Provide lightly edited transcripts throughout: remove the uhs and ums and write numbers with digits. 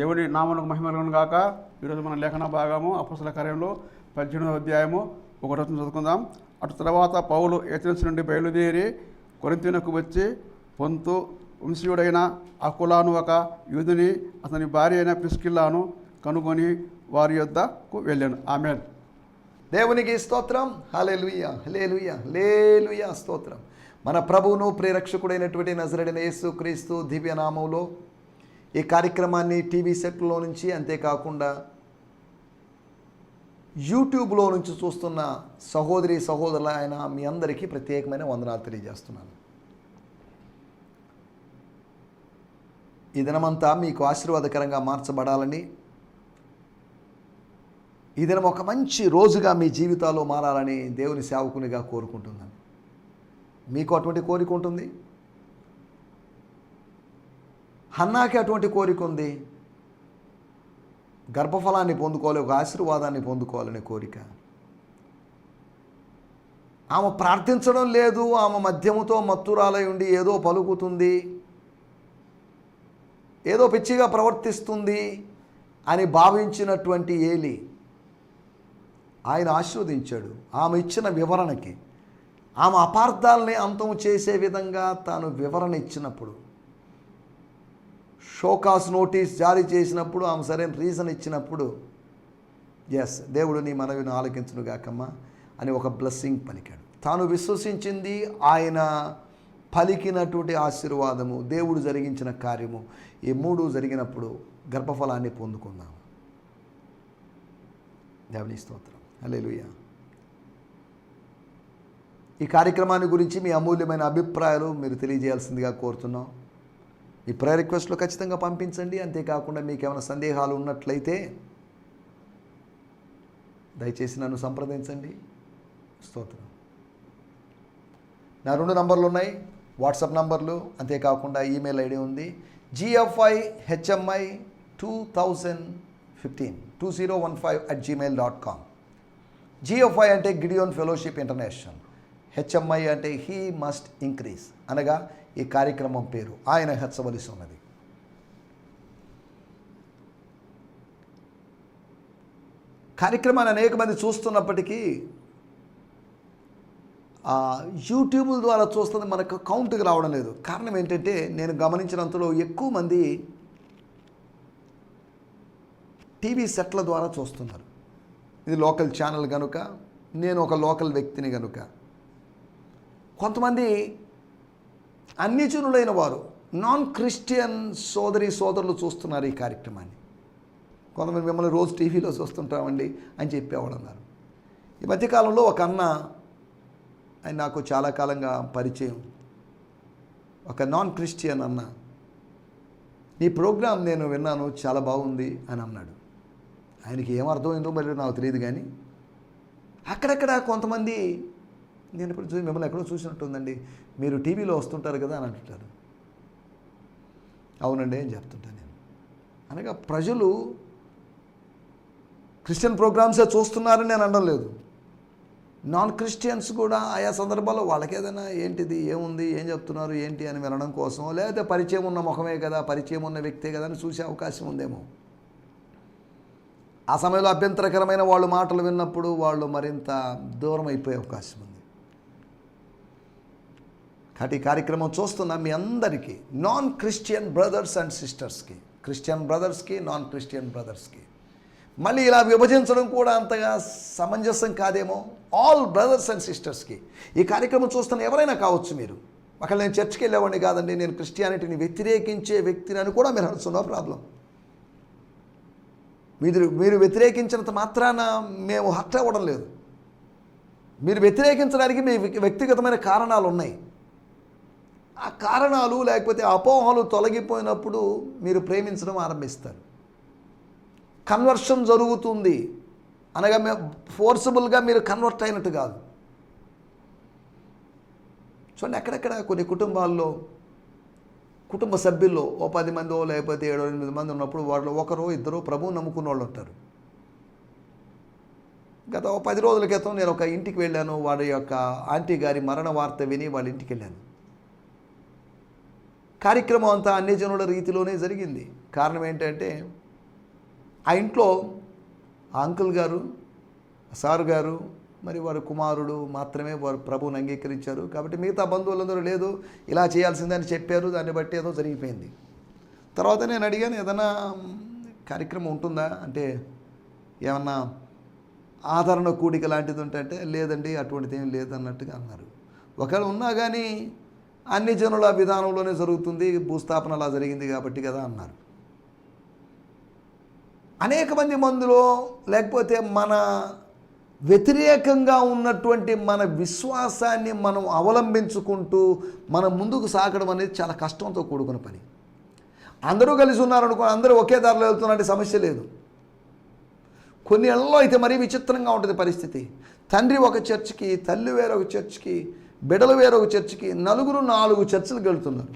దేవుని నామమునకు మహిమ కలుగును గాక. ఈరోజు మన లేఖన భాగము అపొస్తలుల కార్యములు 18వ అధ్యాయము 1వ వచనం చదువుకుందాం. అటు తర్వాత పౌలు ఏథెన్స్ నుండి బయలుదేరి కొరింథీయునకు వచ్చి పొంతు వంశీయుడైన అకులాను ఒక యూదుని అతని భార్య అయిన ప్రిస్కిల్లాను కనుగొని వారి యొద్దకు వెళ్ళాను. ఆమేన్. దేవునికి స్తోత్రం. హల్లెలూయా, హల్లెలూయా, హల్లెలూయా. స్తోత్రం. మన ప్రభువును ప్రేరక్షకుడైనటువంటి నజరేయుడైన యేసుక్రీస్తు దివ్యనామంలో ఈ కార్యక్రమాన్ని టీవీ సెట్లో నుంచి, అంతేకాకుండా యూట్యూబ్లో నుంచి చూస్తున్న సహోదరి సహోదరులైన మీ అందరికీ ప్రత్యేకమైన వందనాలు తెలియజేస్తున్నాను. ఈ దినమంతా మీకు ఆశీర్వాదకరంగా మార్చబడాలని, ఈ దినం ఒక మంచి రోజుగా మీ జీవితాల్లో మారాలని దేవుని సేవకునిగా కోరుకుంటున్నాను. మీకు అటువంటి కోరిక ఉంటుంది, హన్నాకి అటువంటి కోరిక ఉంది. గర్భఫలాన్ని పొందుకోవాలి, ఒక ఆశీర్వాదాన్ని పొందుకోవాలనే కోరిక. ఆమె ప్రార్థించడం లేదు, ఆమె మద్యముతో మత్తురాలై ఉండి ఏదో పలుకుతుంది, ఏదో పిచ్చిగా ప్రవర్తిస్తుంది అని భావించినటువంటి ఏలి ఆయన ఆశీర్వదించాడు. ఆమె ఇచ్చిన వివరణకి, ఆమె అపార్థాలని అంతం చేసే విధంగా తాను వివరణ ఇచ్చినప్పుడు, షోకాస్ నోటీస్ జారీ చేసినప్పుడు, ఆమె సరైన రీజన్ ఇచ్చినప్పుడు, ఎస్ దేవుడు నీ మనవిని ఆలకించును గాకమ్మా అని ఒక బ్లెస్సింగ్ పలికాడు. తాను విశ్వసించింది, ఆయన పలికినటువంటి ఆశీర్వాదము, దేవుడు జరిగించిన కార్యము, ఈ మూడు జరిగినప్పుడు గర్భఫలాన్ని పొందుకుందాం. దేవుని స్తోత్రం. హల్లెలూయా. ఈ కార్యక్రమాన్ని గురించి మీ అమూల్యమైన అభిప్రాయాలు మీరు తెలియజేయాల్సిందిగా కోరుతున్నాం. ఈ ప్రేయర్ రిక్వెస్ట్లో ఖచ్చితంగా పంపించండి. అంతేకాకుండా మీకు ఏమైనా సందేహాలు ఉన్నట్లయితే దయచేసి నన్ను సంప్రదించండి. స్తోత్రం. నా 2 నంబర్లు ఉన్నాయి, వాట్సాప్ నంబర్లు, అంతేకాకుండా ఈమెయిల్ ఐడి ఉంది. gfihmi2015 GFI అంటే గిడియోన్ ఫెలోషిప్ ఇంటర్నేషనల్, HMI అంటే హీ మస్ట్ ఇంక్రీజ్, అనగా ఈ కార్యక్రమం పేరు, ఆయన హెచ్చవలసి ఉన్నది. కార్యక్రమాన్ని అనేక మంది చూస్తున్నప్పటికీ యూట్యూబ్ ద్వారా చూస్తుంది మనకు కౌంట్కి రావడం లేదు. కారణం ఏంటంటే, నేను గమనించినంతలో ఎక్కువ మంది టీవీ సెట్ల ద్వారా చూస్తున్నారు. ఇది లోకల్ ఛానల్ కనుక, నేను ఒక లోకల్ వ్యక్తిని కనుక. కొంతమంది అన్యజనులైన వారు, నాన్ క్రిస్టియన్ సోదరులు చూస్తున్నారు ఈ కార్యక్రమాన్ని. కొంతమంది మిమ్మల్ని రోజు టీవీలో చూస్తుంటామండి అని చెప్పేవాళ్ళు అన్నారు. ఈ మధ్యకాలంలో ఒక అన్న, ఆయన నాకు చాలా కాలంగా పరిచయం, ఒక నాన్ క్రిస్టియన్ అన్న, నీ ప్రోగ్రాం నేను విన్నాను, చాలా బాగుంది అని అన్నాడు. ఆయనకి ఏమర్థమైందో మరి నాకు తెలియదు, కానీ అక్కడక్కడ కొంతమంది, నేను ఇప్పుడు మిమ్మల్ని ఎక్కడో చూసినట్టుందండి, మీరు టీవీలో వస్తుంటారు కదా అని అంటుంటారు. అవునండి అని చెప్తుంటాను నేను. అనగా ప్రజలు క్రిస్టియన్ ప్రోగ్రామ్సే చూస్తున్నారని నేను అనడం లేదు. నాన్ క్రిస్టియన్స్ కూడా ఆయా సందర్భాల్లో వాళ్ళకి ఏదైనా ఏంటిది, ఏముంది, ఏం చెప్తున్నారు, ఏంటి అని వినడం కోసం, లేకపోతే పరిచయం ఉన్న ముఖమే కదా, పరిచయం ఉన్న వ్యక్తే కదా అని చూసే అవకాశం ఉందేమో. ఆ సమయంలో అభ్యంతరకరమైన వాళ్ళు మాటలు విన్నప్పుడు వాళ్ళు మరింత దూరం అయిపోయే అవకాశం ఉంది. కాబట్టి ఈ కార్యక్రమం చూస్తున్న మీ అందరికీ, నాన్ క్రిస్టియన్ బ్రదర్స్ అండ్ సిస్టర్స్కి, క్రిస్టియన్ బ్రదర్స్కి, నాన్ క్రిస్టియన్ బ్రదర్స్కి, మళ్ళీ ఇలా విభజించడం కూడా అంతగా సమంజసం కాదేమో. ఆల్ బ్రదర్స్ అండ్ సిస్టర్స్కి ఈ కార్యక్రమం చూస్తున్న ఎవరైనా కావచ్చు. మీరు అక్కడ నేను చర్చ్కి వెళ్ళేవాడిని కాదండి, నేను క్రిస్టియానిటీని వ్యతిరేకించే వ్యక్తిని అని కూడా మీరు అనుకున్న ప్రాబ్లం. మీరు వ్యతిరేకించినంత మాత్రాన మేము హర్ట్ అవ్వడం లేదు. మీరు వ్యతిరేకించడానికి మీ వ్యక్తిగతమైన కారణాలు ఉన్నాయి. ఆ కారణాలు లేకపోతే అపోహలు తొలగిపోయినప్పుడు మీరు ప్రేమించడం ఆరంభిస్తారు. కన్వర్షన్ జరుగుతుంది అనగా ఫోర్సబుల్గా మీరు కన్వర్ట్ అయినట్టు కాదు. చూడండి, అక్కడక్కడ కొన్ని కుటుంబాల్లో, కుటుంబ సభ్యుల్లో ఓ 10 మందో లేకపోతే 7-8 మంది ఉన్నప్పుడు వాళ్ళు ఒకరో ఇద్దరు ప్రభువు నమ్ముకున్న వాళ్ళు ఉంటారు. గత 10 రోజుల క్రితం నేను ఒక ఇంటికి వెళ్ళాను. వాడి యొక్క ఆంటీ గారి మరణ వార్త విని వాళ్ళ ఇంటికి వెళ్ళాను. కార్యక్రమం అంతా అన్యజనుల రీతిలోనే జరిగింది. కారణం ఏంటంటే ఆ ఇంట్లో ఆ అంకుల్ గారు, సారు గారు, మరి వారి కుమారుడు మాత్రమే వారు ప్రభువుని అంగీకరించారు. కాబట్టి మిగతా బంధువులందరూ లేదు, ఇలా చేయాల్సిందని చెప్పారు. దాన్ని బట్టి ఏదో జరిగిపోయింది. తర్వాత నేను అడిగాను, ఏదైనా కార్యక్రమం ఉంటుందా అంటే, ఏమన్నా ఆదరణ కూడిక లాంటిది ఉంటే లేదండి, అటువంటిది ఏం లేదన్నట్టుగా అన్నారు. ఒకవేళ ఉన్నా కానీ అన్ని జనుల విధానంలోనే జరుగుతుంది, భూస్థాపన అలా జరిగింది కాబట్టి కదా అన్నారు. అనేక మంది మందిలో లేకపోతే మన వ్యతిరేకంగా ఉన్నటువంటి మన విశ్వాసాన్ని మనం అవలంబించుకుంటూ మనం ముందుకు సాగడం అనేది చాలా కష్టంతో కూడుకున్న పని. అందరూ కలిసి ఉన్నారనుకో, అందరూ ఒకే దారిలో వెళ్తున్నట్టు సమస్య లేదు. కొన్ని ఏళ్ళలో అయితే మరీ విచిత్రంగా ఉంటుంది పరిస్థితి. తండ్రి ఒక చర్చికి, తల్లి వేరొక చర్చికి, బిడ్డలు వేరొక చర్చికి, నలుగురు 4 చర్చిలకు వెళ్తున్నారు.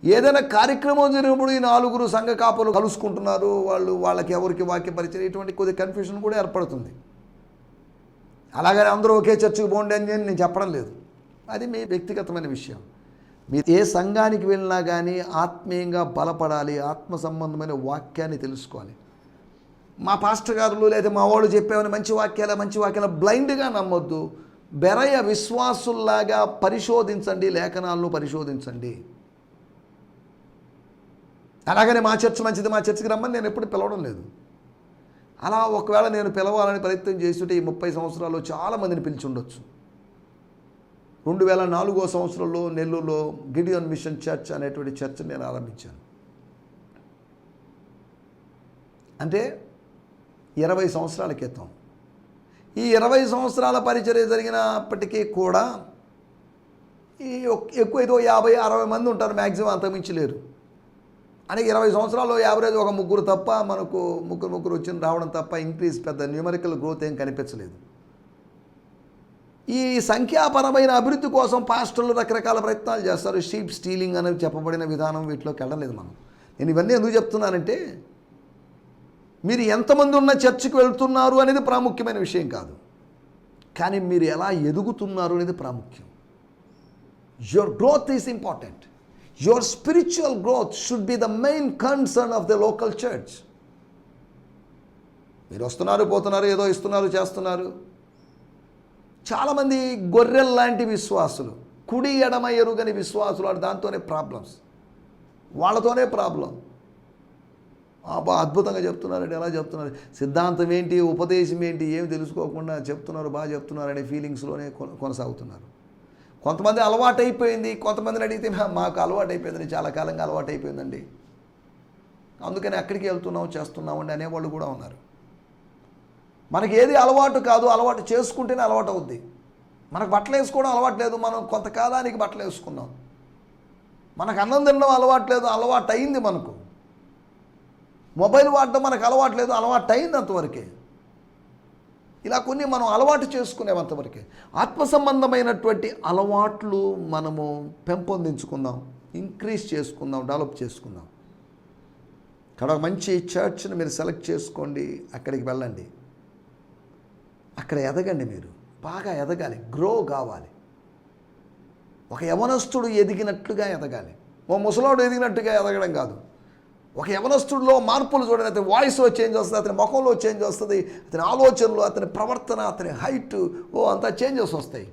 ఏదైనా కార్యక్రమం జరిగినప్పుడు ఈ 4 సంఘ కాపులు కలుసుకుంటున్నారు. వాళ్ళకి ఎవరికి వాక్య పరిచయం, ఇటువంటి కొద్ది కన్ఫ్యూషన్ కూడా ఏర్పడుతుంది. అలాగని అందరూ ఒకే చర్చికి పోండి అని నేను చెప్పడం లేదు, అది మీ వ్యక్తిగతమైన విషయం. మీరు ఏ సంఘానికి వెళ్ళినా కానీ ఆత్మీయంగా బలపడాలి, ఆత్మ సంబంధమైన వాక్యాన్ని తెలుసుకోవాలి. మా పాస్టర్ గారులు లేదా మా వాళ్ళు చెప్పేవని మంచి వాక్యాల బ్లైండ్గా నమ్మొద్దు. బెరయ విశ్వాసుల్లాగా పరిశోధించండి, లేఖనాలను పరిశోధించండి. అలాగనే మా చర్చ్ మంచిది, మా చర్చికి రమ్మని నేను ఎప్పుడు పిలవడం లేదు. అలా ఒకవేళ నేను పిలవాలని ప్రయత్నం చేస్తుంటే ఈ 30 సంవత్సరాల్లో చాలామందిని పిలిచి ఉండొచ్చు. 2004 సంవత్సరంలో నెల్లూరులో గిడియోన్ మిషన్ చర్చ్ అనేటువంటి చర్చ్ నేను ఆరంభించాను. అంటే 20 సంవత్సరాల క్రితం. ఈ 20 సంవత్సరాల పరిచర్య జరిగినప్పటికీ కూడా ఈ ఎక్కువ ఏదో 50-60 మంది ఉంటారు, మ్యాక్సిమం అంతమించి లేరు. అని 20 సంవత్సరాల్లో యావరేజ్ ఒక 3 తప్ప, మనకు ముగ్గురు వచ్చి రావడం తప్ప ఇంక్రీజ్ పెద్ద న్యూమరికల్ గ్రోత్ ఏం కనిపించలేదు. ఈ సంఖ్యాపరమైన అభివృద్ధి కోసం పాస్టర్లు రకరకాల ప్రయత్నాలు చేస్తారు. షీప్ స్టీలింగ్ అనేది చెప్పబడిన విధానం, వీటిలోకి వెళ్ళలేదు మనం. నేను ఇవన్నీ ఎందుకు చెప్తున్నానంటే, మీరు ఎంతమంది ఉన్న చర్చికి వెళ్తున్నారు అనేది ప్రాముఖ్యమైన విషయం కాదు, కానీ మీరు ఎలా ఎదుగుతున్నారు అనేది ప్రాముఖ్యం. Your growth is important. Your spiritual growth should be the main concern of the local church. మీరు వస్తున్నారు, పోతున్నారు, ఏదో ఇస్తున్నారు, చేస్తున్నారు. చాలామంది గొర్రెల్ లాంటి విశ్వాసులు, కుడి ఎడమ ఎరుగని విశ్వాసులు, దాంతోనే ప్రాబ్లమ్స్, వాళ్ళతోనే ప్రాబ్లం. అద్భుతంగా చెప్తున్నారండి, ఎలా చెప్తున్నారు, సిద్ధాంతం ఏంటి, ఉపదేశం ఏంటి, ఏమి తెలుసుకోకుండా చెప్తున్నారు, బాగా చెప్తున్నారు అనే ఫీలింగ్స్లోనే కొనసాగుతున్నారు. కొంతమంది అలవాటు అయిపోయింది, కొంతమందిని అడిగితే మాకు అలవాటు అయిపోయిందని, చాలా కాలంగా అలవాటు అయిపోయిందండి, అందుకని అక్కడికి వెళ్తున్నాం, చేస్తున్నామండి అనేవాళ్ళు కూడా ఉన్నారు. మనకి ఏది అలవాటు కాదు, అలవాటు చేసుకుంటేనే అలవాటు అవుద్ది. మనకు బట్టలు వేసుకోవడం అలవాటు లేదు, మనం కొంతకాలానికి బట్టలు వేసుకున్నాం. మనకు అన్నం తినడం అలవాటు లేదు, అలవాటు అయింది. మనకు మొబైల్ వాడడం మనకు అలవాటు లేదు, అలవాటు అయింది అంతవరకే. ఇలా కొన్ని మనం అలవాటు చేసుకునేంతవరకే. ఆత్మ సంబంధమైనటువంటి అలవాట్లు మనము పెంపొందించుకుందాం, ఇంక్రీజ్ చేసుకుందాం, డెవలప్ చేసుకుందాం. ఇక్కడ ఒక మంచి చర్చ్ని మీరు సెలెక్ట్ చేసుకోండి, అక్కడికి వెళ్ళండి, అక్కడ ఎదగండి. మీరు బాగా ఎదగాలి, గ్రో కావాలి. ఒక యవనస్తుడు ఎదిగినట్లుగా ఎదగాలి, ఓ ముసలోడు ఎదిగినట్టుగా ఎదగడం కాదు. ఒక యవనస్తుడిలో మార్పులు చూడండి, అతని వాయిస్లో చేంజ్ వస్తుంది, అతని ముఖంలో చేంజ్ వస్తుంది, అతని ఆలోచనలు, అతని ప్రవర్తన, అతని హైట్, అంతా చేంజెస్ వస్తాయి.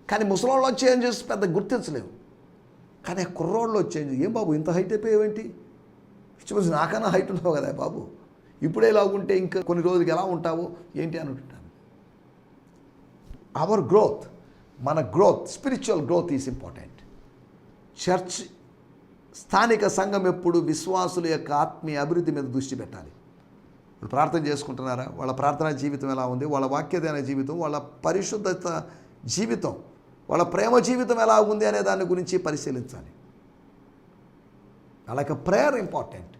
కానీ ముసలోళ్ళలో చేంజెస్ పెద్ద గుర్తించలేవు. కానీ కుర్రోళ్ళలో చేంజ్, ఏం బాబు ఇంత హైట్ అయిపోయావేంటి, చూసి నాకన్నా హైట్ ఉన్నావు కదా బాబు, ఇప్పుడే ఇలా ఉంటే ఇంకా కొన్ని రోజులకి ఎలా ఉంటావు ఏంటి అని అంటుంటాను. అవర్ గ్రోత్, మన growth, spiritual growth is important. Church, స్థానిక సంఘం ఎప్పుడు విశ్వాసుల యొక్క ఆత్మీయ అభివృద్ధి మీద దృష్టి పెట్టాలి. వాళ్ళు ప్రార్థన చేసుకుంటున్నారా, వాళ్ళ ప్రార్థనా జీవితం ఎలా ఉంది, వాళ్ళ వాక్యదాన జీవితం, వాళ్ళ పరిశుద్ధత జీవితం, వాళ్ళ ప్రేమ జీవితం ఎలా ఉంది అనే దాని గురించి పరిశీలించాలి. వాళ్ళకి ప్రేయర్ ఇంపార్టెంట్,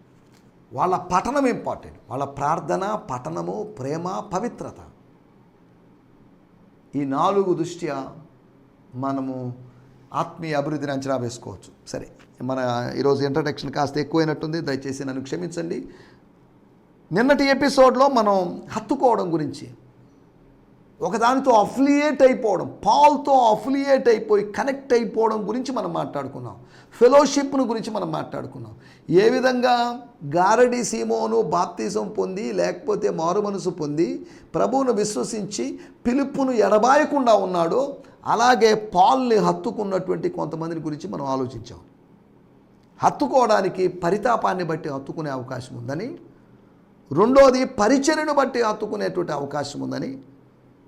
వాళ్ళ పఠనం ఇంపార్టెంట్, వాళ్ళ ప్రార్థన, పఠనము, ప్రేమ, పవిత్రత, ఈ 4 దృష్ట్యా మనము ఆత్మీయ అభివృద్ధిని అంచనా వేసుకోవచ్చు. సరే, మన ఈరోజు ఇంట్రడక్షన్ కాస్త ఎక్కువైనట్టుంది, దయచేసి నన్ను క్షమించండి. నిన్నటి ఎపిసోడ్లో మనం హత్తుకోవడం గురించి, ఒకదానితో అఫిలియేట్ అయిపోవడం, పాల్తో అఫిలియేట్ అయిపోయి కనెక్ట్ అయిపోవడం గురించి మనం మాట్లాడుకున్నాం. ఫెలోషిప్ను గురించి మనం మాట్లాడుకున్నాం. ఏ విధంగా గారడి సీమోను బాప్తిజం పొంది లేకపోతే మారు మనసు పొంది ప్రభువును విశ్వసించి పిలుపును ఎడబాయకుండా ఉన్నాడో, అలాగే పాల్ని హత్తుకున్నటువంటి కొంతమందిని గురించి మనం ఆలోచించాం. హత్తుకోవడానికి పరితాపాన్ని బట్టి హత్తుకునే అవకాశం ఉందని, రెండోది పరిచర్యను బట్టి హత్తుకునేటువంటి అవకాశం ఉందని,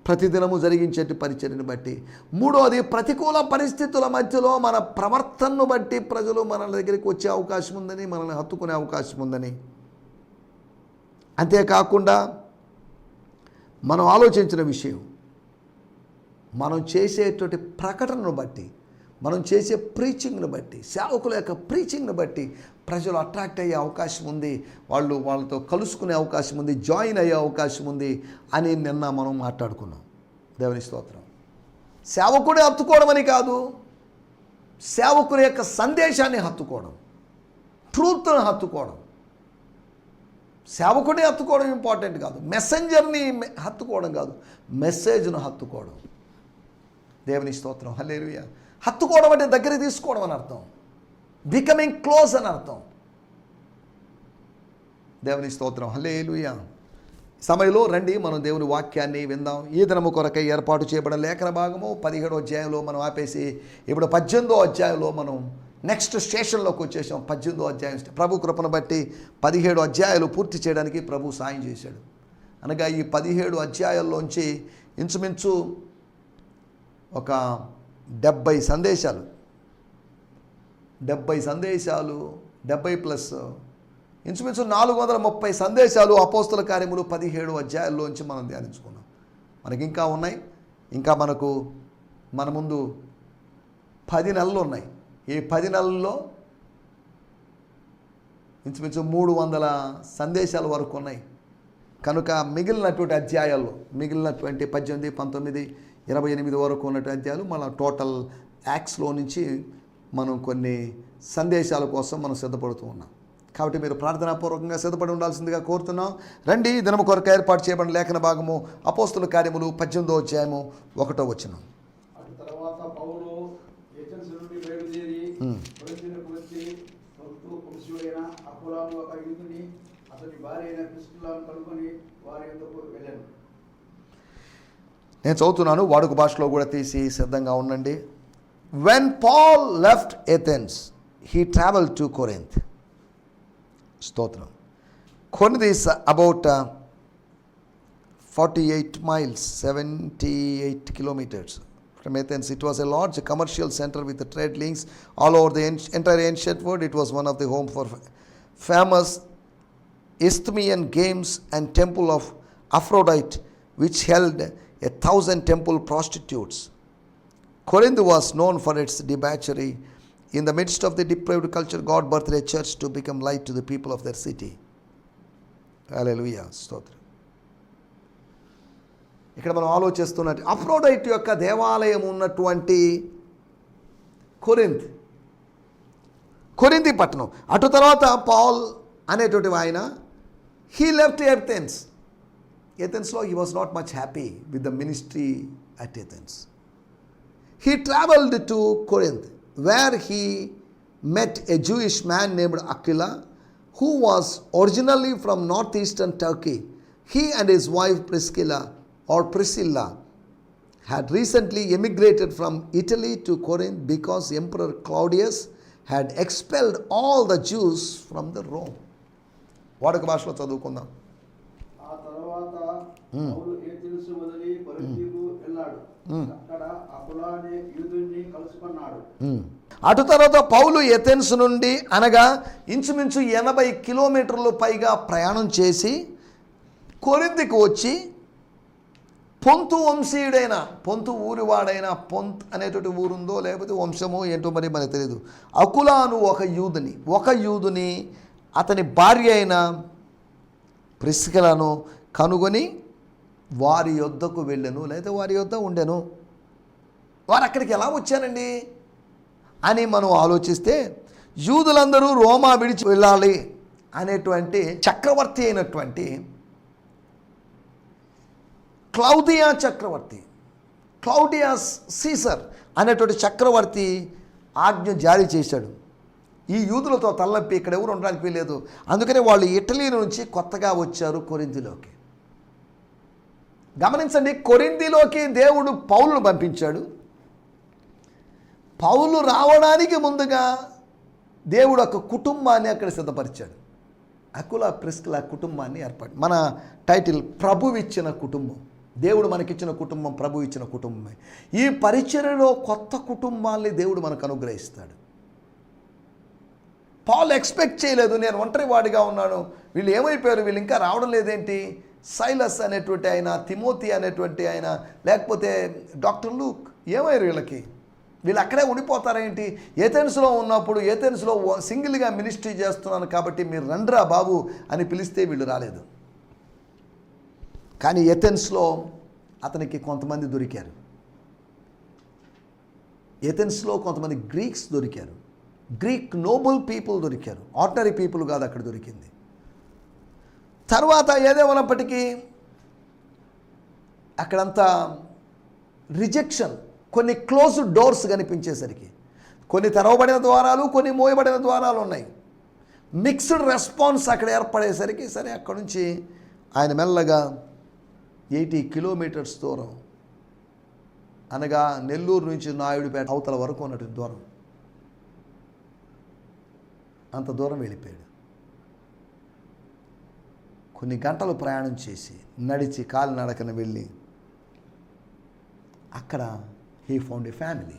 ప్రతిదినము జరిగించేటి పరిచర్యను బట్టి, మూడోది ప్రతికూల పరిస్థితుల మధ్యలో మన ప్రవర్తనను బట్టి ప్రజలు మన దగ్గరికి వచ్చే అవకాశం ఉందని, మనల్ని హత్తుకునే అవకాశం ఉందని, అంతేకాకుండా మనం ఆలోచించిన విషయం, మనం చేసేటువంటి ప్రకటనను బట్టి, మనం చేసే ప్రీచింగ్ను బట్టి, సేవకుల యొక్క ప్రీచింగ్ను బట్టి ప్రజలు అట్రాక్ట్ అయ్యే అవకాశం ఉంది, వాళ్ళతో కలుసుకునే అవకాశం ఉంది, జాయిన్ అయ్యే అవకాశం ఉంది అని నిన్న మనం మాట్లాడుకున్నాం. దేవుని స్తోత్రం. సేవకుడే హత్తుకోవడం అని కాదు, సేవకుని యొక్క సందేశాన్ని హత్తుకోవడం, ట్రూత్ను హత్తుకోవడం. సేవకుడిని హత్తుకోవడం ఇంపార్టెంట్ కాదు, మెసెంజర్ని హత్తుకోవడం కాదు, మెసేజ్ను హత్తుకోవడం. దేవుని స్తోత్రం. హల్లెలూయా. హత్తుకోవడం అంటే దగ్గర తీసుకోవడం అని అర్థం, బికమింగ్ క్లోజ్ అని అర్థం. దేవుని స్తోత్రం. హల్లెలూయా. సమయంలో రండి మనం దేవుని వాక్యాన్ని విందాం. ఈ దినము కొరకై ఏర్పాటు చేయబడిన లేఖన భాగము 17వ అధ్యాయంలో మనం ఆపేసి ఇప్పుడు 18వ అధ్యాయంలో మనం నెక్స్ట్ స్టేషన్లోకి వచ్చేసాం. 18వ అధ్యాయం ప్రభు కృపను బట్టి 17 అధ్యాయాలు పూర్తి చేయడానికి ప్రభు సాయం చేశాడు. అనగా ఈ 17 అధ్యాయాల్లోంచి ఇంచుమించు ఒక 70 సందేశాలు 70+ ఇంచుమించు 430 సందేశాలు అపోస్తల కార్యములు 17 అధ్యాయాల్లోంచి మనం ధ్యానించుకున్నాం. మనకి ఇంకా ఉన్నాయి, ఇంకా మన ముందు 10 నెలలు ఉన్నాయి. ఈ 10 నెలల్లో ఇంచుమించు 300 సందేశాల వరకు ఉన్నాయి. కనుక మిగిలినటువంటి అధ్యాయాల్లో మిగిలినటువంటి 18, 19, 28 వరకు ఉన్నటువంటి అధ్యాయాలు మన టోటల్ యాక్స్లో నుంచి మనం కొన్ని సందేశాల కోసం మనం సిద్ధపడుతూ ఉన్నాం. కాబట్టి మీరు ప్రార్థనాపూర్వకంగా సిద్ధపడి ఉండాల్సిందిగా కోరుతున్నాం. రండి, దినము కొరకు ఏర్పాటు చేయబడిన లేఖన భాగము అపోస్తల కార్యములు 18వ అధ్యాయము 1వ వచనం. తర్వాత పౌలు ఏథెన్స్ నుండి బయలుదేరి కొరింథీయునకు వచ్చి వంశీయుడైన అపోలోను ఒక యూదుని అతని భార్య అయిన ప్రిస్కిల్లాను కనుగొని వారి యొద్దకు వెళ్ళాను. నేను చదువుతున్నాను, వాడుక భాషలో కూడా తీసి సిద్ధంగా ఉండండి. When Paul left Athens, he traveled to Corinth. స్తోత్రం. Corinth is about 48 miles, 78 kilometers from Athens. It was a large commercial center with the trade links all over the entire ancient world. It was one of the home for famous Isthmian games and temple of Aphrodite, which held 1,000 temple prostitutes. Corinth was known for its debauchery. In the midst of the depraved culture, God birthed a church to become light to the people of their city. Hallelujah. స్తోత్రం. ఇక్కడ మనం ఆలోచిస్తున్నట్టు Aphrodite యొక్క దేవాలయం ఉన్నటువంటి కొరింథీ పట్టణం. అటు తర్వాత Paul అనేటువంటి ఆయన he left Athens. Athensలో he was not much happy with the ministry at Athens. He traveled to Corinth, where he met a Jewish man named Aquila, who was originally from northeastern Turkey. He and his wife Priscilla had recently emigrated from Italy to Corinth because Emperor Claudius had expelled all the Jews from the Rome. వాడుక భాషలో చదువుకుందాం. ఆ తర్వాత పౌలు Athens వదిలి కొరింథీకు వెళ్ళాడు. అక్కడ Apollo అనే యూదుని కలుసుకున్నాడు. అటు తర్వాత పౌలు ఏథెన్స్ నుండి అనగా ఇంచుమించు 80 కిలోమీటర్లు పైగా ప్రయాణం చేసి కొరింథీకి వచ్చి పొంతు వంశీయుడైన పొంతు ఊరివాడైన పొంత్ అనేటువంటి ఊరుందో లేకపోతే వంశమో ఏంటో మరి మనకు తెలియదు, అకులాను ఒక యూదుని అతని భార్య అయిన ప్రిస్కిలను కనుగొని వారి యొద్దకు వెళ్ళాను, లేదా వారి యొద్ద ఉండెను. వారు అక్కడికి ఎలా వచ్చానండి అని మనం ఆలోచిస్తే, యూదులందరూ రోమా విడిచి వెళ్ళాలి అనేటువంటి చక్రవర్తి అయినటువంటి క్లౌదియా చక్రవర్తి, క్లౌడియస్ సీసర్ అనేటువంటి చక్రవర్తి ఆజ్ఞ జారీ చేశాడు. ఈ యూదులతో తలనొప్పి, ఇక్కడ ఎవరు ఉండడానికి వీలేదు. అందుకని వాళ్ళు ఇటలీ నుంచి కొత్తగా వచ్చారు కొరింథీలోకి. గమనించండి, కొరింథీలోకి దేవుడు పౌలును పంపించాడు. పౌలు రావడానికి ముందుగా దేవుడు ఒక కుటుంబాన్ని అక్కడ సిద్ధపరిచాడు. అకుల ప్రిస్కిల కుటుంబాన్ని ఏర్పాటు. మన టైటిల్ ప్రభువు ఇచ్చిన కుటుంబం. దేవుడు మనకిచ్చిన కుటుంబం ప్రభువు ఇచ్చిన కుటుంబమే. ఈ పరిచర్యలో కొత్త కుటుంబాల్ని దేవుడు మనకు అనుగ్రహిస్తాడు. పౌలు ఎక్స్పెక్ట్ చేయలేదు, నేను ఒంటరి వాడిగా ఉన్నాను, వీళ్ళు ఏమైపోయారు, వీళ్ళు ఇంకా రావడం లేదేంటి, సైలస్ అనేటువంటి ఆయన, తిమోతి అనేటువంటి ఆయన, లేకపోతే డాక్టర్ లూక్ ఏమయ్యారు, వీళ్ళు అక్కడే ఉండిపోతారేంటి, ఏథెన్స్లో ఉన్నప్పుడు ఏథెన్స్లో సింగిల్గా మినిస్ట్రీ చేస్తున్నాను కాబట్టి మీరు రండ్రా బాబు అని పిలిస్తే వీళ్ళు రాలేదు. కానీ ఏథెన్స్లో అతనికి కొంతమంది దొరికారు. ఏథెన్స్లో కొంతమంది గ్రీక్స్ దొరికారు, గ్రీక్ నోబుల్ పీపుల్ దొరికారు, ఆర్డినరీ పీపుల్ కాదు అక్కడ దొరికింది. తర్వాత ఏదేమన్నప్పటికీ అక్కడంతా రిజెక్షన్, కొన్ని క్లోజ్డ్ డోర్స్ కనిపించేసరికి, కొన్ని తెరవబడిన ద్వారాలు, కొన్ని మోయబడిన ద్వారాలు ఉన్నాయి. మిక్స్డ్ రెస్పాన్స్ అక్కడ ఏర్పడేసరికి సరే అక్కడ నుంచి ఆయన మెల్లగా 80 కిలోమీటర్స్ దూరం, అనగా నెల్లూరు నుంచి నాయుడుపేట అవతల వరకు ఉన్నటువంటి దూరం, అంత దూరం వెళ్ళిపోయాడు. కొన్ని గంటలు ప్రయాణం చేసి నడిచి కాలినడకన వెళ్ళి అక్కడ హీ ఫౌండ్ ఏ ఫ్యామిలీ.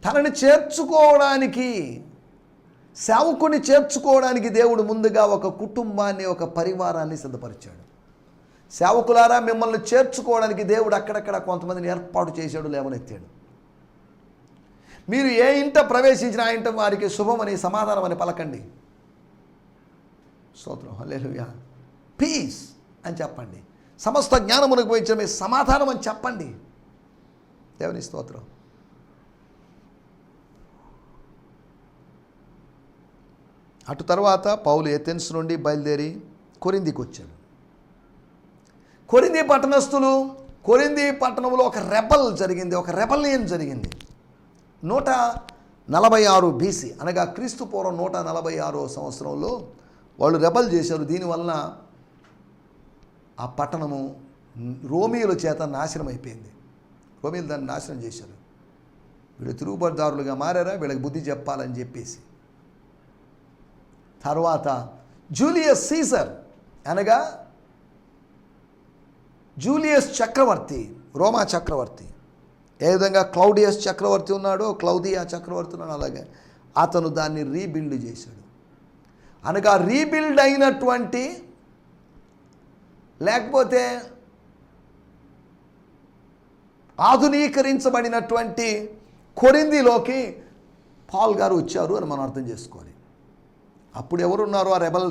తనని చేర్చుకోవడానికి, సేవకుని చేర్చుకోవడానికి దేవుడు ముందుగా ఒక కుటుంబాన్ని, ఒక పరివారాన్ని సిద్ధపరిచాడు. సేవకులారా, మిమ్మల్ని చేర్చుకోవడానికి దేవుడు అక్కడక్కడ కొంతమందిని ఏర్పాటు చేశాడు, లేవనెత్తాడు. మీరు ఏ ఇంట ప్రవేశించిన ఆ ఇంట వారికి శుభమని, సమాధానం అని పలకండి. స్తోత్రం, హల్లెలూయా. పీస్ అని చెప్పండి. సమస్త జ్ఞానమునకు పోయించిన మీ సమాధానం అని చెప్పండి. దేవుని స్తోత్రం. అటు తర్వాత పౌలు ఏథెన్స్ నుండి బయలుదేరి కొరింథీకి వచ్చాడు. కొరింథీ పట్టణస్థులు, కొరింథీ పట్టణంలో ఒక రెబల్ జరిగింది, ఒక రెబలియన్ జరిగింది. 146 BC, అనగా క్రీస్తు పూర్వం 146వ సంవత్సరంలో వాళ్ళు రెబల్ చేశారు. దీనివలన ఆ పట్టణము రోమియోల చేత నాశనం అయిపోయింది. రోమియోలు దాన్ని నాశనం చేశారు. వీళ్ళు తిరుగుబడిదారులుగా మారారా, వీళ్ళకి బుద్ధి చెప్పాలని చెప్పేసి. తర్వాత జూలియస్ సీజర్, అనగా జూలియస్ చక్రవర్తి, రోమా చక్రవర్తి, ఏ విధంగా క్లౌడియస్ చక్రవర్తి ఉన్నాడో, క్లౌదియా చక్రవర్తి ఉన్నాడు, అలాగే అతను దాన్ని రీబిల్డ్ చేశాడు. అనగా రీబిల్డ్ అయినటువంటి, లేకపోతే ఆధునీకరించబడినటువంటి కొరింథీలోకి పాల్ గారు వచ్చారు అని మనం అర్థం చేసుకోవాలి. అప్పుడు ఎవరున్నారో ఆ రెబల్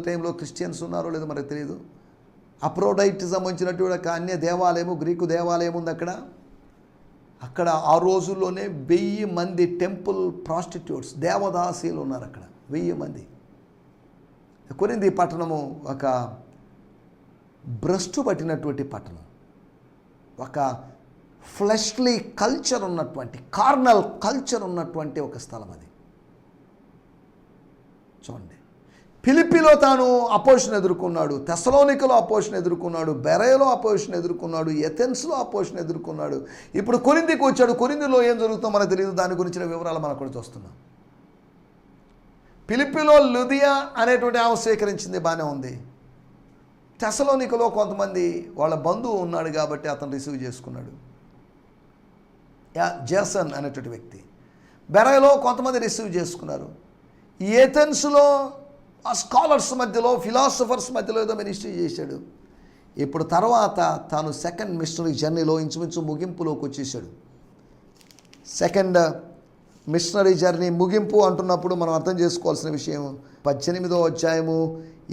టైంలో క్రిస్టియన్స్ ఉన్నారో లేదో మనకు తెలియదు. అప్రోడైట్ సంబంధించినటువంటి ఒక అన్య దేవాలయము, గ్రీకు దేవాలయం ఉంది అక్కడ ఆ రోజుల్లోనే 1000 మంది టెంపుల్ ప్రాస్టిట్యూట్స్, దేవదాసీలు ఉన్నారు అక్కడ, 1000 మంది. కొరింథీ పట్టణము ఒక భ్రష్టు పట్టినటువంటి పట్టణం, ఒక ఫ్లెష్లీ కల్చర్ ఉన్నటువంటి, కార్నల్ కల్చర్ ఉన్నటువంటి ఒక స్థలం అది. చూడండి, ఫిలిప్పీలో తాను అపోజిషన్ ఎదుర్కొన్నాడు, తెస్సలోనికలో అపోజిషన్ ఎదుర్కొన్నాడు, బెరయలో అపోజిషన్ ఎదుర్కొన్నాడు, ఏథెన్స్లో అపోజిషన్ ఎదుర్కొన్నాడు. ఇప్పుడు కొరింథీకి వచ్చాడు. కొరింథీలో ఏం జరుగుతుందో మనకు తెలియదు, దాని గురించిన వివరాలు మనం కూడా చూస్తున్నాం. ఫిలిప్పీలో లుదియా అనేటువంటి ఆమె స్వీకరించింది, బాగానే ఉంది. తెస్సలోనికలో కొంతమంది వాళ్ళ బంధువు ఉన్నాడు కాబట్టి అతను రిసీవ్ చేసుకున్నాడు, జేసన్ అనేటువంటి వ్యక్తి. బెరయలో కొంతమంది రిసీవ్ చేసుకున్నారు. ఏథెన్స్లో ఆ స్కాలర్స్ మధ్యలో, ఫిలాసఫర్స్ మధ్యలో ఏదో మినిస్ట్రీ చేశాడు. ఇప్పుడు తర్వాత తాను సెకండ్ మిషనరీ జర్నీలో ఇంచుమించు ముగింపులోకి వచ్చేసాడు. సెకండ్ మిషనరీ జర్నీ ముగింపు అంటున్నప్పుడు మనం అర్థం చేసుకోవాల్సిన విషయం, 18వ అధ్యాయము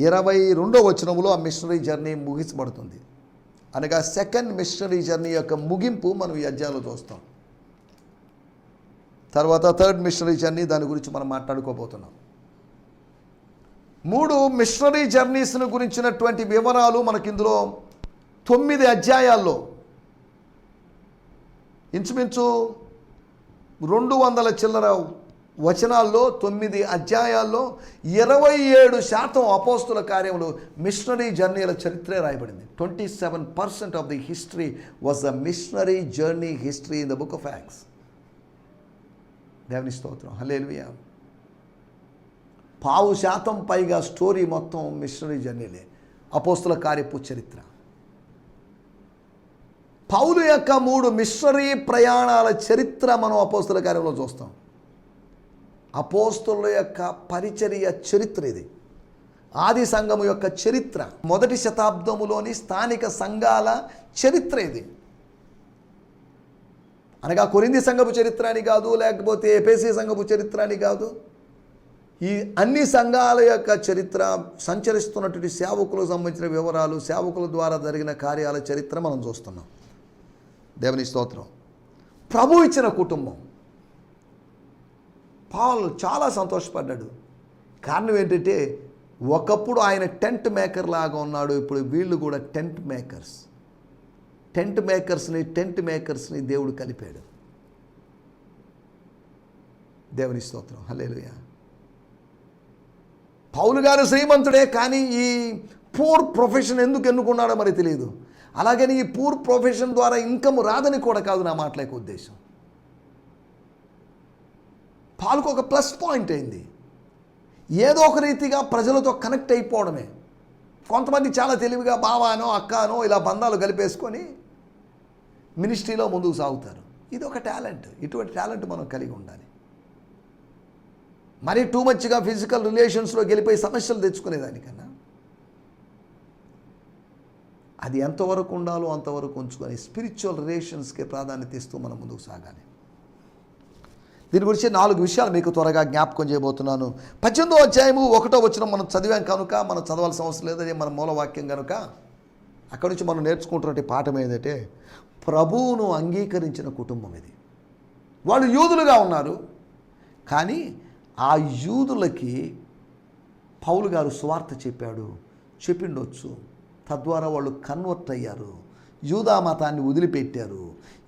22వ వచనంలో ఆ మిషనరీ జర్నీ ముగించబడుతుంది. అనగా సెకండ్ మిషనరీ జర్నీ యొక్క ముగింపు మనం ఈ అధ్యాయంలో చూస్తాం. తర్వాత థర్డ్ మిషనరీ జర్నీ, దాని గురించి మనం మాట్లాడుకోబోతున్నాం. 3 మిషనరీ జర్నీస్ను గురించినటువంటి వివరాలు మనకి ఇందులో 9 అధ్యాయాల్లో ఇంచుమించు 200 చిల్లర వచనాల్లో 9 అధ్యాయాల్లో 27% అపోస్తుల కార్యములు మిషనరీ జర్నీల చరిత్రే రాయబడింది. 27% of the history was the machinery journey history in the book of acts. దేవుని స్తోత్రం, హల్లెలూయా. 5% పైగా స్టోరీ మొత్తం మిషనరీ జర్నీలే, అపోస్తుల కార్యపు చరిత్ర. పౌలు యొక్క 3 మిషనరీ ప్రయాణాల చరిత్ర మనం అపోస్తుల కార్యంలో చూస్తాం. అపోస్తుల యొక్క పరిచర్య చరిత్ర ఇది. ఆది సంఘము యొక్క చరిత్ర, మొదటి శతాబ్దములోని స్థానిక సంఘాల చరిత్ర ఇది. అనగా కొరింథీ సంఘపు చరిత్ర అని కాదు, లేకపోతే ఎఫెసీ సంఘపు చరిత్ర అని కాదు. ఈ అన్ని సంఘాల యొక్క చరిత్ర, సంచరిస్తున్నటువంటి సేవకులకు సంబంధించిన వివరాలు, సేవకుల ద్వారా జరిగిన కార్యాల చరిత్ర మనం చూస్తున్నాం. దేవుని స్తోత్రం. ప్రభు ఇచ్చిన కుటుంబం. పౌలు చాలా సంతోషపడ్డాడు. కారణం ఏంటంటే ఒకప్పుడు ఆయన టెంట్ మేకర్ లాగా ఉన్నాడు, ఇప్పుడు వీళ్ళు కూడా టెంట్ మేకర్స్ని దేవుడు కలిపాడు. దేవుని స్తోత్రం, హల్లెలూయా. పౌలు గారు శ్రీమంతుడే, కానీ ఈ పూర్ ప్రొఫెషన్ ఎందుకు ఎన్నుకున్నాడో మరి తెలియదు. అలాగని ఈ పూర్ ప్రొఫెషన్ ద్వారా ఇన్కమ్ రాదని కూడా కాదు నా మాటలేక ఉద్దేశం. పాలకు ఒక ప్లస్ పాయింట్ అయింది. ఏదో ఒక రీతిగా ప్రజలతో కనెక్ట్ అయిపోవడమే. కొంతమంది చాలా తెలివిగా బావానో అక్కానో ఇలా బంధాలు కలిపేసుకొని మినిస్ట్రీలో ముందుకు సాగుతారు. ఇది ఒక టాలెంట్. ఇటువంటి టాలెంట్ మనం కలిగి ఉండాలి. మరీ టూ మచ్గా ఫిజికల్ రిలేషన్స్లో గెలిపోయి సమస్యలు తెచ్చుకునేదానికన్నా అది ఎంతవరకు ఉండాలో అంతవరకు ఉంచుకొని స్పిరిచువల్ రిలేషన్స్కి ప్రాధాన్యత ఇస్తూ మనం ముందుకు సాగాలి. దీని గురించి 4 విషయాలు మీకు త్వరగా జ్ఞాపకం చేయబోతున్నాను. 18వ అధ్యాయము 1వ వచనం మనం చదివాం కనుక మనం చదవాల్సిన అవసరం లేదు, అదే మన మూలవాక్యం కనుక. అక్కడి నుంచి మనం నేర్చుకుంటున్నటువంటి పాఠం ఏంటంటే ప్రభువును అంగీకరించిన కుటుంబం ఇది. వాళ్ళు యూదులుగా ఉన్నారు, కానీ ఆ యూదులకి పౌలు గారు సువార్త చెప్పిండొచ్చు. తద్వారా వాళ్ళు కన్వర్ట్ అయ్యారు, యూదా మతాన్ని వదిలిపెట్టారు,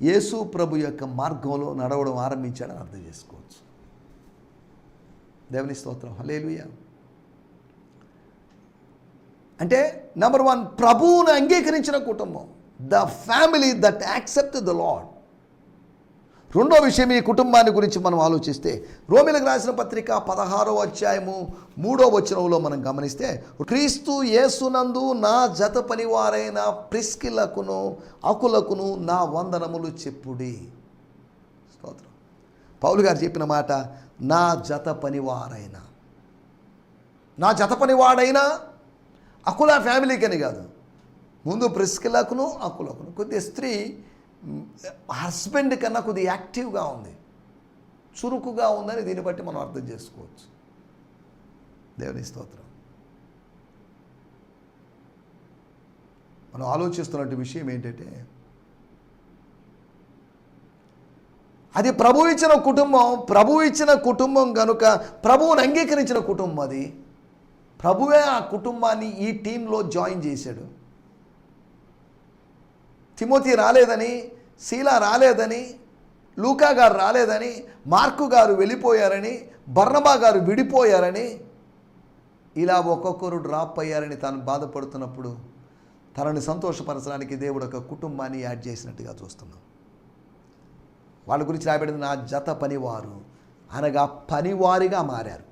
యేసు ప్రభు యొక్క మార్గంలో నడవడం ఆరంభించాడని అర్థం చేసుకోవచ్చు. దేవుని స్తోత్రం, హల్లెలూయా. అంటే నెంబర్ 1, ప్రభువును అంగీకరించిన కుటుంబం, the family that accept the lord. రెండో విషయం, ఈ కుటుంబాన్ని గురించి మనం ఆలోచిస్తే రోమీయులకు రాసిన పత్రిక 16వ అధ్యాయము 3వ వచనంలో మనం గమనిస్తే, క్రీస్తు యేసునందు నా జత పనివారైన ప్రిస్కిల్లకును అకులకును నా వందనములు చెప్పుడి. స్తోత్రం. పౌలు గారు చెప్పిన మాట, నా జత పనివాడైన అకుల ఫ్యామిలీకి అని కాదు, ముందు ప్రిస్కిల్లకును అకులకును. కొద్దిగా స్త్రీ హస్బెండ్ కన్నా కొద్దిగా యాక్టివ్గా ఉంది, చురుకుగా ఉందని దీన్ని బట్టి మనం అర్థం చేసుకోవచ్చు. దేవుని స్తోత్రం. మనం ఆలోచిస్తున్నట్టు విషయం ఏంటంటే అది ప్రభు ఇచ్చిన కుటుంబం కనుక ప్రభువుని అంగీకరించిన కుటుంబం అది. ప్రభువే ఆ కుటుంబాన్ని ఈ టీంలో జాయిన్ చేశాడు. తిమోతి రాలేదని, శీలా రాలేదని, లూకా గారు రాలేదని, మార్కు గారు వెళ్ళిపోయారని, బర్నబా గారు విడిపోయారని, ఇలా ఒక్కొక్కరు డ్రాప్ అయ్యారని తాను బాధపడుతున్నప్పుడు తనని సంతోషపరచడానికి దేవుడు ఒక కుటుంబాన్ని యాడ్ చేసినట్టుగా చూస్తున్నాం. వాళ్ళ గురించి రాయబడింది, నా జత పనివారు అనగా పనివారిగా మారారు.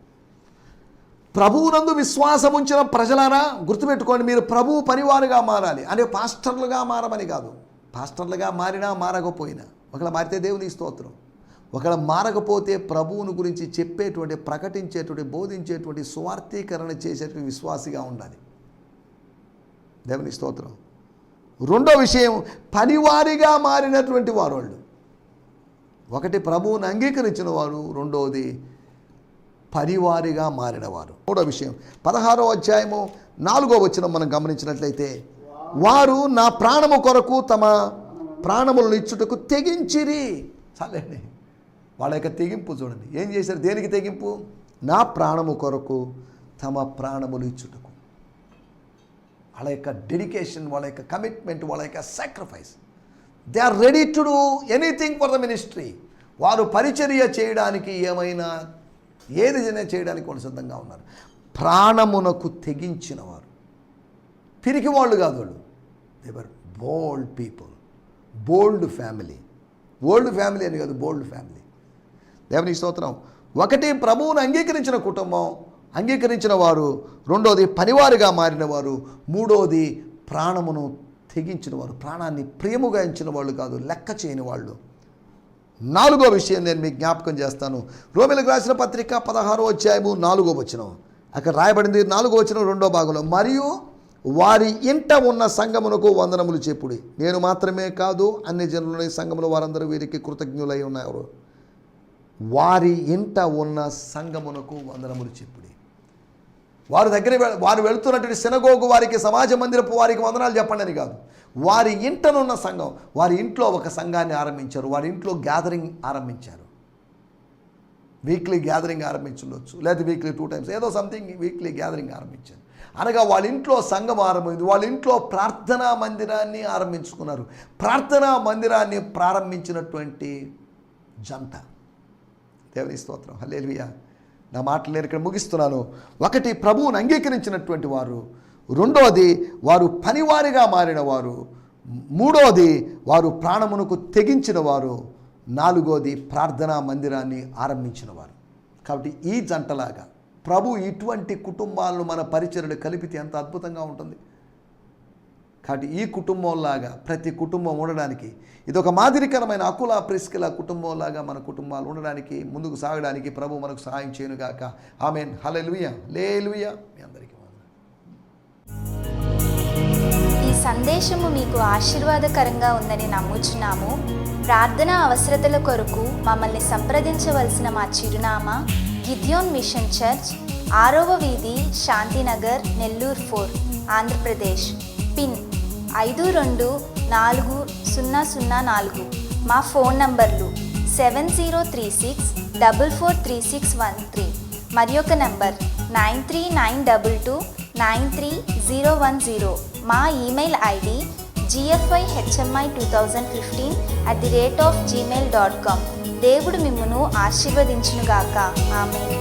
ప్రభువునందు విశ్వాసం ఉంచిన ప్రజలారా గుర్తుపెట్టుకోండి, మీరు ప్రభువు పనివారుగా మారాలి. అంటే పాస్టర్లుగా మారమని కాదు. పాస్టర్లుగా మారినా మారకపోయినా, ఒకవేళ మారితే దేవుని స్తోత్రం, ఒకవేళ మారకపోతే ప్రభువుని గురించి చెప్పేటువంటి, ప్రకటించేటువంటి, బోధించేటువంటి, సువార్తీకరణ చేసేటువంటి విశ్వాసిగా ఉండాలి. దేవుని స్తోత్రం. రెండో విషయం, పనివారిగా మారినటువంటి వాళ్ళు. ఒకటి ప్రభువుని అంగీకరించిన వారు, రెండవది పనివారిగా మారినవారు. మూడో విషయం 16వ అధ్యాయము 4వ వచనం మనం గమనించినట్లయితే, వారు నా ప్రాణము కొరకు తమ ప్రాణములను ఇచ్చుటకు తెగించిరి. చాలండి, వాళ్ళ యొక్క తెగింపు చూడండి. ఏం చేశారు? దేనికి తెగింపు? నా ప్రాణము కొరకు తమ ప్రాణములు ఇచ్చుటకు. వాళ్ళ యొక్క డెడికేషన్, వాళ్ళ యొక్క కమిట్మెంట్, వాళ్ళ యొక్క sacrifice. They are ready to do anything for the ministry. వారు పరిచర్య చేయడానికి ఏమైనా ఏదైనా చేయడానికి వాళ్ళు సిద్ధంగా ఉన్నారు. ప్రాణమునకు తెగించిన వారు, పిరికి వాళ్ళు కాదు వాళ్ళు. They were bold people, bold family. Old family అని కాదు, బోల్డ్ ఫ్యామిలీ. దేవునికి స్తోత్రం. ఒకటి ప్రభువును అంగీకరించిన కుటుంబం, అంగీకరించిన వారు. రెండోది పనివారిగా మారిన వారు. మూడోది ప్రాణమును తెగించిన వారు, ప్రాణాన్ని ప్రేమగా ఎంచిన వాళ్ళు కాదు, లెక్క చేయని వాళ్ళు. నాలుగో విషయం నేను మీకు జ్ఞాపకం చేస్తాను. రోమీయులకు రాసిన పత్రిక 16వ అధ్యాయము 4వ వచనం. అక్కడ రాయబడింది 4వ వచనం 2వ భాగంలో, మరియు వారి ఇంట ఉన్న సంఘమునకు వందనములు చెప్పుడి. నేను మాత్రమే కాదు, అన్ని జనులని సంఘములో వారందరూ వీరికి కృతజ్ఞులై ఉన్నారు. వారి ఇంట ఉన్న సంఘమునకు వందనములు చెప్పుడి. వారి దగ్గర వారు వెళుతున్నటువంటి సినగోగు వారికి, సమాజ మందిరపు వారికి వందనాలు చెప్పండి అని కాదు. వారి ఇంటనున్న సంఘం, వారి ఇంట్లో ఒక సంఘాన్ని ఆరంభించారు, వారి ఇంట్లో గ్యాదరింగ్ ఆరంభించారు. వీక్లీ గ్యాదరింగ్ ఆరంభించవచ్చు, లేదా వీక్లీ 2 times ఏదో సంథింగ్ వీక్లీ గ్యాదరింగ్ ఆరంభించారు. అనగా వాళ్ళ ఇంట్లో సంఘం ఆరంభమైంది, వాళ్ళ ఇంట్లో ప్రార్థనా మందిరాన్ని ఆరంభించుకున్నారు. ప్రార్థనా మందిరాన్ని ప్రారంభించినటువంటి జంట. దేవుని స్తోత్రం, హల్లెలూయా. నా మాటలు నేను ఇక్కడ ముగిస్తున్నాను. ఒకటి ప్రభువును అంగీకరించినటువంటి వారు, రెండోది వారు పనివారిగా మారిన వారు, మూడోది వారు ప్రాణమునకు తెగించిన వారు, నాలుగోది ప్రార్థనా మందిరాన్ని ఆరంభించిన వారు. కాబట్టి ఈ జంటలాగా ప్రభు ఇటువంటి కుటుంబాలను మన పరిచర్యలు కలిపితే ఎంత అద్భుతంగా ఉంటుంది. కాబట్టి ఈ కుటుంబంలాగా ప్రతి కుటుంబం ఉండడానికి, ఇది ఒక మాదిరికరమైన అకుల ప్రిస్కిల కుటుంబంలాగా మన కుటుంబాలు ఉండడానికి, ముందుకు సాగడానికి ప్రభు మనకు సహాయం చేయనుగాక. ఆమేన్, హల్లెలూయా, హల్లెలూయా. మీ అందరికీ ఈ సందేశము మీకు ఆశీర్వాదకరంగా ఉందని నమ్ముచున్నాము. ప్రార్థన అవసరతల కొరకు మమ్మల్ని సంప్రదించవలసిన మా చిరునామా గిద్యోన్ మిషన్ చర్చ్, 6వ వీధి, శాంతినగర్, నెల్లూరు 4, ఆంధ్రప్రదేశ్. పిన్ 524004. మా ఫోన్ నంబర్లు 7036443613 మరి ఒక నంబర్ 9392293010. మా ఈమెయిల్ ఐడి gfihmi2015@gmail.com. దేవుడు మిమ్మును ఆశీర్వదించునుగాక. ఆమేన్.